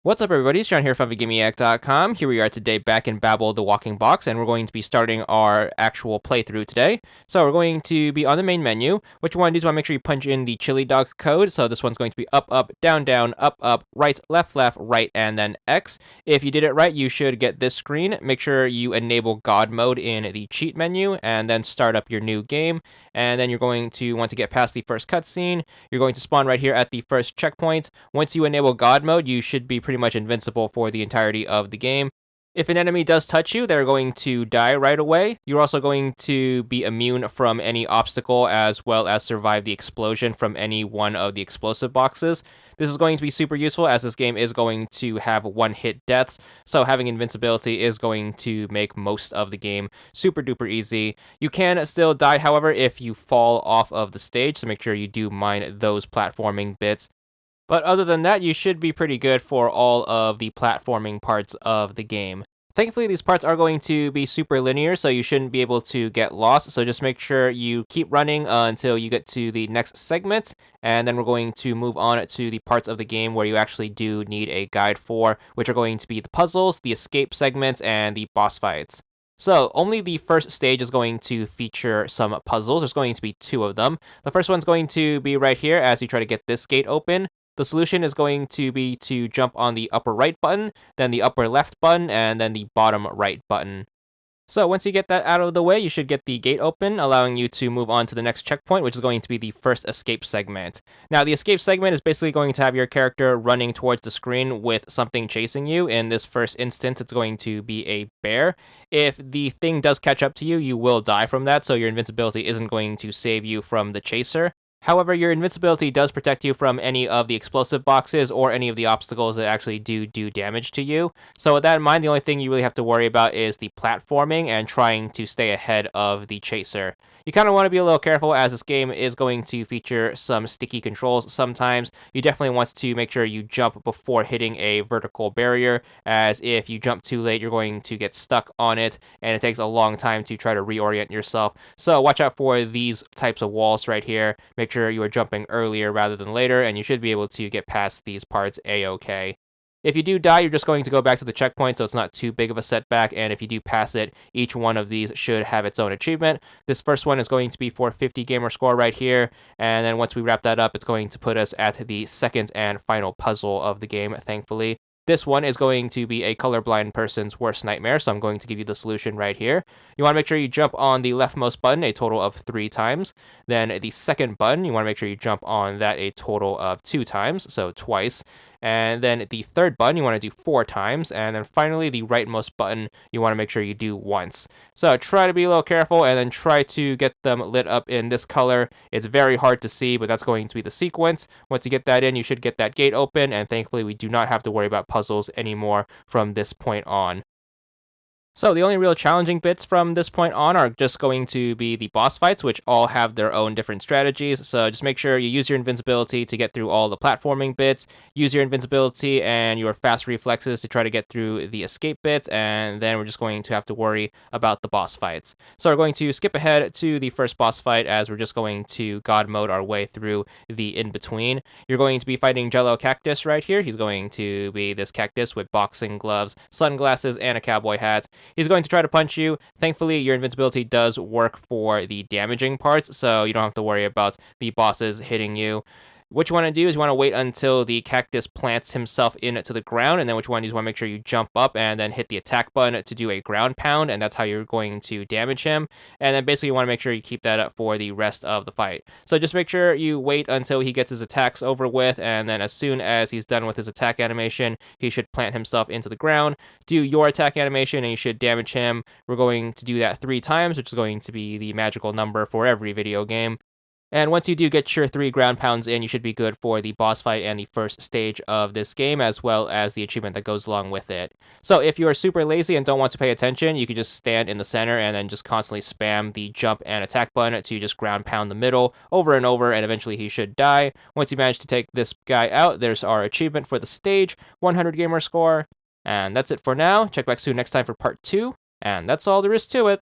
What's up, everybody? It's John here from VidGamiac.com. Here we are today back in Babol, the Walking Box, and we're going to be starting our actual playthrough today. So we're going to be on the main menu. What you want to do is make sure you punch in the chili dog code. So this one's going to be up, up, down, down, up, up, right, left, left, right, and then X. If you did it right, you should get this screen. Make sure you enable God mode in the cheat menu, and then start up your new game. And then you're going to want to get past the first cutscene. You're going to spawn right here at the first checkpoint. Once you enable God mode, you should be pretty much invincible for the entirety of the game. If an enemy does touch you, they're going to die right away. You're also going to be immune from any obstacle, as well as survive the explosion from any one of the explosive boxes. This is going to be super useful, as this game is going to have one-hit deaths, so having invincibility is going to make most of the game super duper easy. You can still die, however, if you fall off of the stage, so make sure you do mind those platforming bits. But other than that, you should be pretty good for all of the platforming parts of the game. Thankfully, these parts are going to be super linear, so you shouldn't be able to get lost. So just make sure you keep running until you get to the next segment, and then we're going to move on to the parts of the game where you actually do need a guide for, which are going to be the puzzles, the escape segments, and the boss fights. So only the first stage is going to feature some puzzles. There's going to be two of them. The first one's going to be right here as you try to get this gate open. The solution is going to be to jump on the upper right button, then the upper left button, and then the bottom right button. So once you get that out of the way, you should get the gate open, allowing you to move on to the next checkpoint, which is going to be the first escape segment. Now, the escape segment is basically going to have your character running towards the screen with something chasing you. In this first instance, it's going to be a bear. If the thing does catch up to you, you will die from that, so your invincibility isn't going to save you from the chaser. However, your invincibility does protect you from any of the explosive boxes or any of the obstacles that actually do damage to you. So with that in mind, the only thing you really have to worry about is the platforming and trying to stay ahead of the chaser. You kind of want to be a little careful, as this game is going to feature some sticky controls sometimes. You definitely want to make sure you jump before hitting a vertical barrier, as if you jump too late, you're going to get stuck on it, and it takes a long time to try to reorient yourself. So watch out for these types of walls right here. Make sure you are jumping earlier rather than later, and you should be able to get past these parts a-okay. If you do die, you're just going to go back to the checkpoint, so it's not too big of a setback, and if you do pass it, each one of these should have its own achievement. This first one is going to be for 50 gamer score right here, and then once we wrap that up, it's going to put us at the second and final puzzle of the game, thankfully. This one is going to be a colorblind person's worst nightmare, so I'm going to give you the solution right here. You want to make sure you jump on the leftmost button a total of 3 times. Then the second button, you want to make sure you jump on that a total of 2 times, so twice. And then the third button, you want to do 4 times. And then finally, the rightmost button, you want to make sure you do once. So try to be a little careful, and then try to get them lit up in this color. It's very hard to see, but that's going to be the sequence. Once you get that in, you should get that gate open, and thankfully we do not have to worry about puzzles anymore from this point on. So the only real challenging bits from this point on are just going to be the boss fights, which all have their own different strategies. So just make sure you use your invincibility to get through all the platforming bits, use your invincibility and your fast reflexes to try to get through the escape bits, and then we're just going to have to worry about the boss fights. So we're going to skip ahead to the first boss fight, as we're just going to God mode our way through the in-between. You're going to be fighting Jello Cactus right here. He's going to be this cactus with boxing gloves, sunglasses, and a cowboy hat. He's going to try to punch you. Thankfully, your invincibility does work for the damaging parts, so you don't have to worry about the bosses hitting you. What you want to do is you want to wait until the cactus plants himself into the ground, and then what you want to do is want to make sure you jump up and then hit the attack button to do a ground pound, and that's how you're going to damage him. And then basically you want to make sure you keep that up for the rest of the fight. So just make sure you wait until he gets his attacks over with, and then as soon as he's done with his attack animation, he should plant himself into the ground. Do your attack animation and you should damage him. We're going to do that 3 times, which is going to be the magical number for every video game. And once you do get your 3 ground pounds in, you should be good for the boss fight and the first stage of this game, as well as the achievement that goes along with it. So if you're super lazy and don't want to pay attention, you can just stand in the center and then just constantly spam the jump and attack button to just ground pound the middle over and over, and eventually he should die. Once you manage to take this guy out, there's our achievement for the stage, 100 gamer score. And that's it for now. Check back soon next time for part 2. And that's all there is to it.